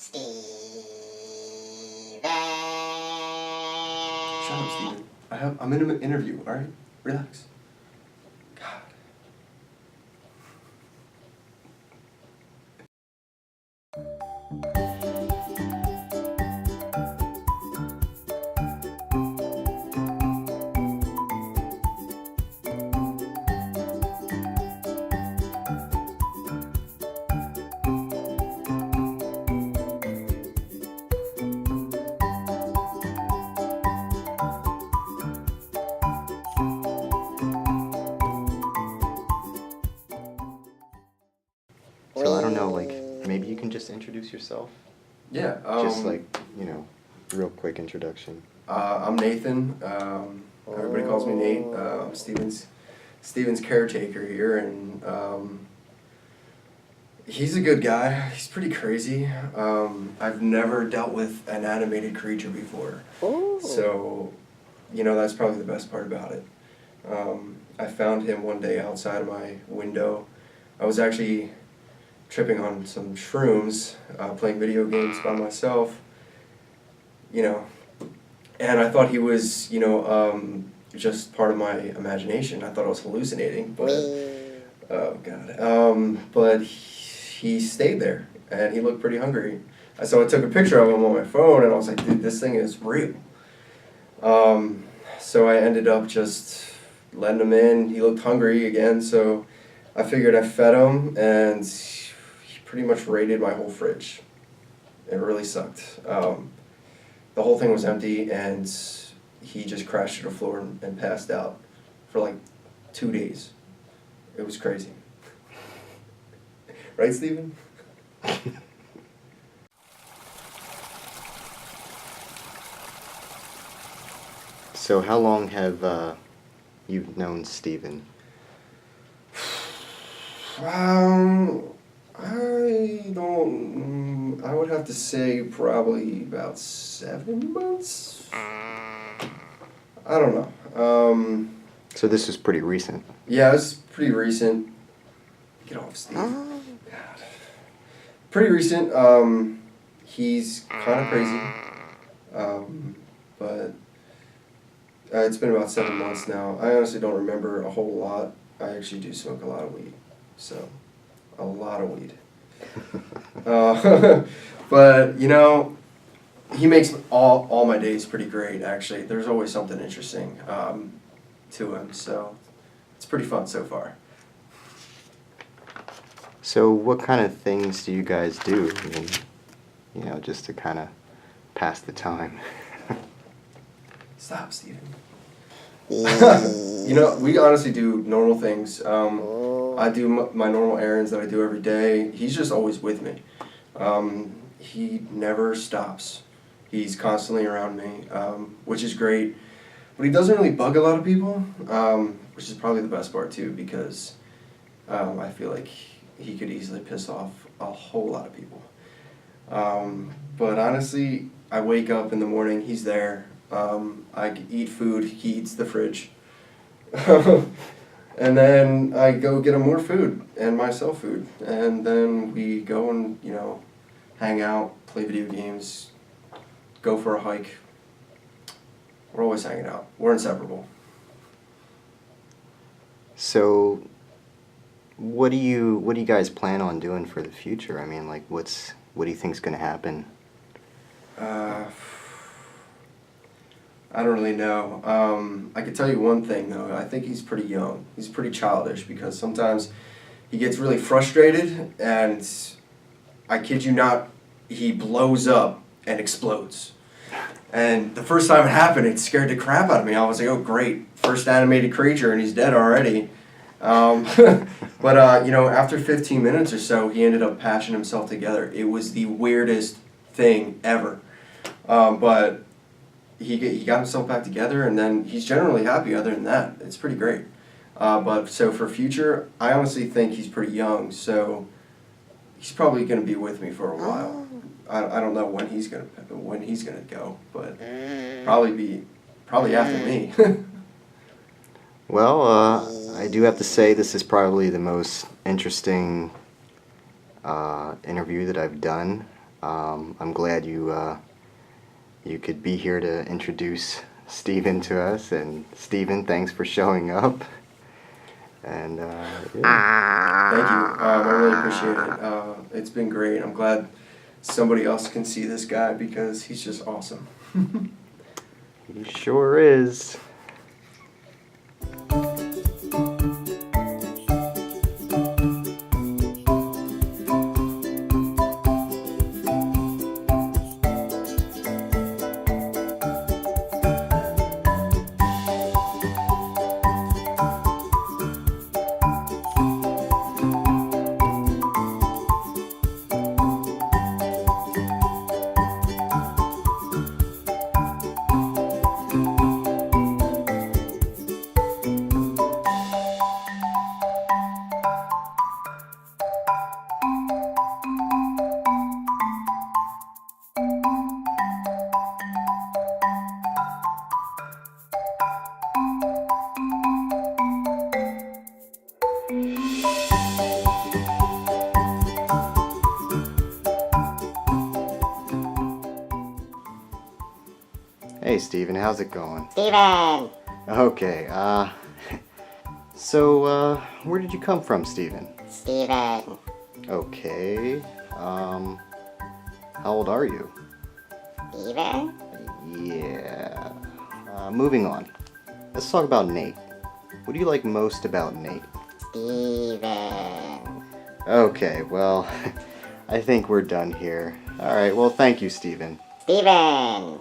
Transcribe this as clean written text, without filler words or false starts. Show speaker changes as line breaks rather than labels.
Steven.
Shut up, Steven. I'm in an interview, alright? Relax. God.
So I don't know, like, maybe you can just introduce yourself?
Yeah,
Just like, you know, real quick introduction.
I'm Nathan. Everybody calls me Nate. I'm Steven's caretaker here, and he's a good guy. He's pretty crazy. I've never dealt with an animated creature before, so that's probably the best part about it. I found him one day outside of my window. I was actually tripping on some shrooms, playing video games by myself, and I thought he was, just part of my imagination. I thought I was hallucinating, but, oh God. But he stayed there, and he looked pretty hungry. So I took a picture of him on my phone, and I was like, dude, this thing is real. So I ended up just letting him in. He looked hungry again, so I figured I fed him, and he pretty much raided my whole fridge. It really sucked. The whole thing was empty, and he just crashed to the floor and passed out for like 2 days. It was crazy. Right, Steven?
So how long have you known Steven?
I would have to say probably about 7 months. I don't know.
So this was pretty recent.
Yeah, it's pretty recent. Get off, Steve. God. Pretty recent. He's kind of crazy. But it's been about 7 months now. I honestly don't remember a whole lot. I actually do smoke a lot of weed. So, a lot of weed. But, he makes all my days pretty great, actually. There's always something interesting to him, so it's pretty fun so far.
So what kind of things do you guys do? I mean, just to kind of pass the time.
Stop, Steven. We honestly do normal things. I do my normal errands that I do every day. He's just always with me. He never stops. He's constantly around me, which is great. But he doesn't really bug a lot of people, which is probably the best part too, because I feel like he could easily piss off a whole lot of people. But honestly, I wake up in the morning, he's there. I eat food, he eats the fridge. And then I go get him more food and myself food. And then we go and, hang out, play video games, go for a hike. We're always hanging out. We're inseparable.
So what do you guys plan on doing for the future? I mean, like, what do you think's going to happen?
I don't really know. I could tell you one thing, though. I think he's pretty young. He's pretty childish because sometimes he gets really frustrated, and I kid you not, he blows up and explodes. And the first time it happened, it scared the crap out of me. I was like, oh, great, first animated creature, and he's dead already. But, after 15 minutes or so, he ended up patching himself together. It was the weirdest thing ever. But he got himself back together, and then he's generally happy other than that. It's pretty great. But so for future, I honestly think he's pretty young, so he's probably going to be with me for a while. I don't know when he's gonna go, but probably after me.
Well, I do have to say this is probably the most interesting interview that I've done. I'm glad you could be here to introduce Steven to us. And Steven, thanks for showing up. And yeah.
Thank you. I really appreciate it. It's been great. I'm glad somebody else can see this guy because he's just awesome.
He sure is. Hey Steven, how's it going?
Steven!
Okay, so, where did you come from, Steven?
Steven!
Okay, how old are you?
Steven?
Yeah, moving on. Let's talk about Nate. What do you like most about Nate?
Steven!
Okay, well, I think we're done here. Alright, well, thank you, Steven.
Steven!